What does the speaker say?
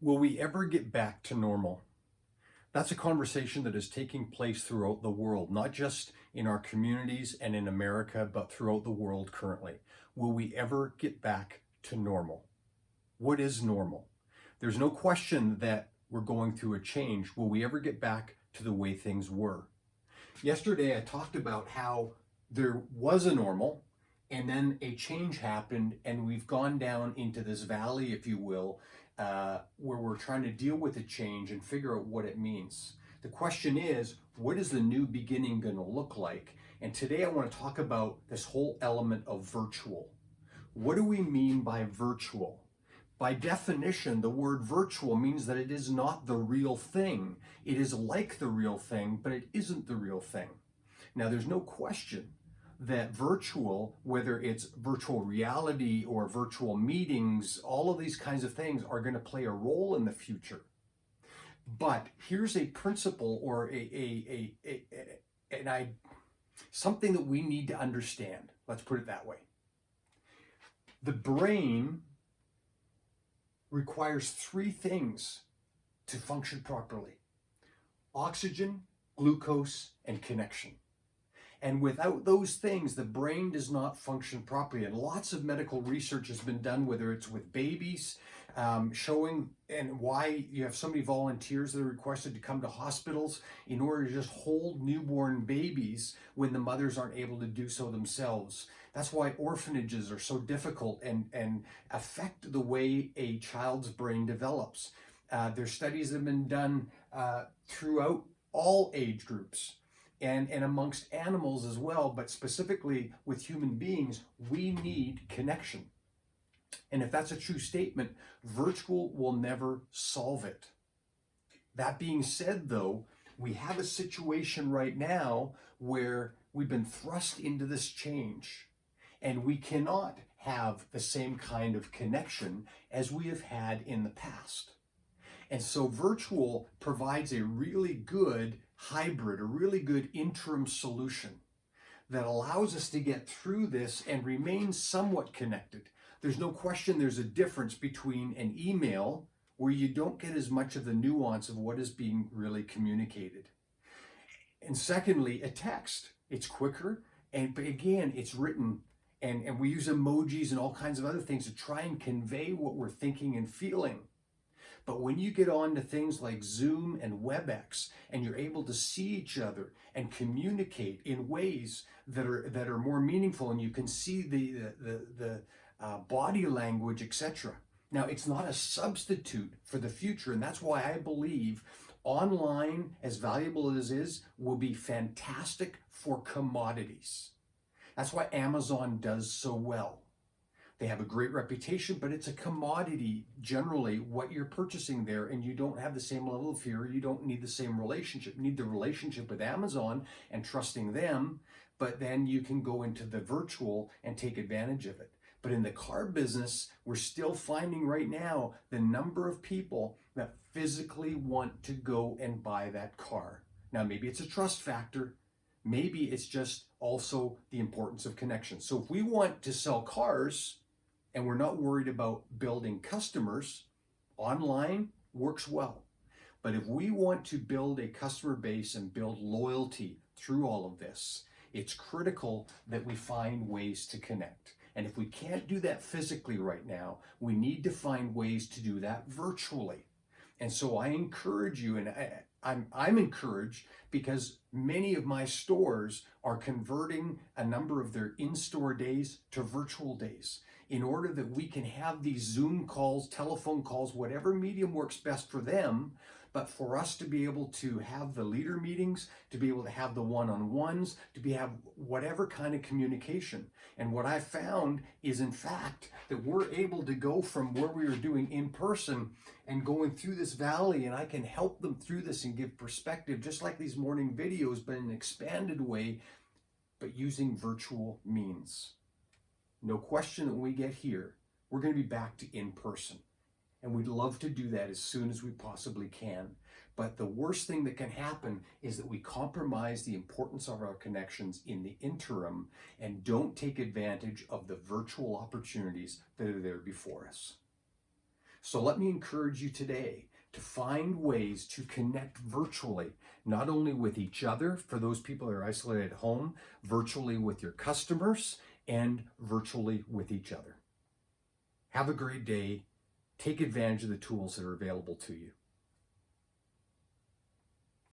Will we ever get back to normal? That's a conversation that is taking place throughout the world, not just in our communities and in America, but throughout the world currently. Will we ever get back to normal? What is normal? There's no question that we're going through a change. Will we ever get back to the way things were? Yesterday, I talked about how there was a normal and then a change happened, and we've gone down into this valley, if you will, where we're trying to deal with the change and figure out what it means. The question is, what is the new beginning going to look like? And today I want to talk about this whole element of virtual. What do we mean by virtual? By definition, the word virtual means that it is not the real thing. It is like the real thing, but it isn't the real thing. Now, there's no question that virtual, whether it's virtual reality or virtual meetings, all of these kinds of things are going to play a role in the future. But here's a principle or something that we need to understand. Let's put it that way. The brain requires three things to function properly: oxygen, glucose, and connection. And without those things, the brain does not function properly. And lots of medical research has been done, whether it's with babies, showing and why you have so many volunteers that are requested to come to hospitals in order to just hold newborn babies when the mothers aren't able to do so themselves. That's why orphanages are so difficult and affect the way a child's brain develops. There's studies that have been done throughout all age groups. And amongst animals as well, but specifically with human beings, we need connection. And if that's a true statement, virtual will never solve it. That being said, though, we have a situation right now where we've been thrust into this change, and we cannot have the same kind of connection as we have had in the past. And so virtual provides a really good hybrid, a really good interim solution that allows us to get through this and remain somewhat connected. There's no question there's a difference between an email, where you don't get as much of the nuance of what is being really communicated, and secondly, a text. It's quicker, but again, it's written, and we use emojis and all kinds of other things to try and convey what we're thinking and feeling. But when you get on to things like Zoom and WebEx, and you're able to see each other and communicate in ways that are more meaningful, and you can see the body language, etc. Now, it's not a substitute for the future, and that's why I believe online, as valuable as it is, will be fantastic for commodities. That's why Amazon does so well. They have a great reputation, but it's a commodity, generally, what you're purchasing there, and you don't have the same level of fear. You don't need the same relationship. You need the relationship with Amazon and trusting them, but then you can go into the virtual and take advantage of it. But in the car business, we're still finding right now the number of people that physically want to go and buy that car. Now, maybe it's a trust factor. Maybe it's just also the importance of connection. So if we want to sell cars, and we're not worried about building customers, online works well. But if we want to build a customer base and build loyalty through all of this, it's critical that we find ways to connect. And if we can't do that physically right now, we need to find ways to do that virtually. And so I encourage you, and I'm encouraged because many of my stores are converting a number of their in-store days to virtual days, in order that we can have these Zoom calls, telephone calls, whatever medium works best for them, but for us to be able to have the leader meetings, to be able to have the one-on-ones, to have whatever kind of communication. And what I found is, in fact, that we're able to go from where we were doing in person and going through this valley, and I can help them through this and give perspective, just like these morning videos, but in an expanded way, but using virtual means. No question that when we get here, we're going to be back to in person. And we'd love to do that as soon as we possibly can. But the worst thing that can happen is that we compromise the importance of our connections in the interim and don't take advantage of the virtual opportunities that are there before us. So let me encourage you today to find ways to connect virtually, not only with each other, for those people that are isolated at home, virtually with your customers, and virtually with each other. Have a great day. Take advantage of the tools that are available to you.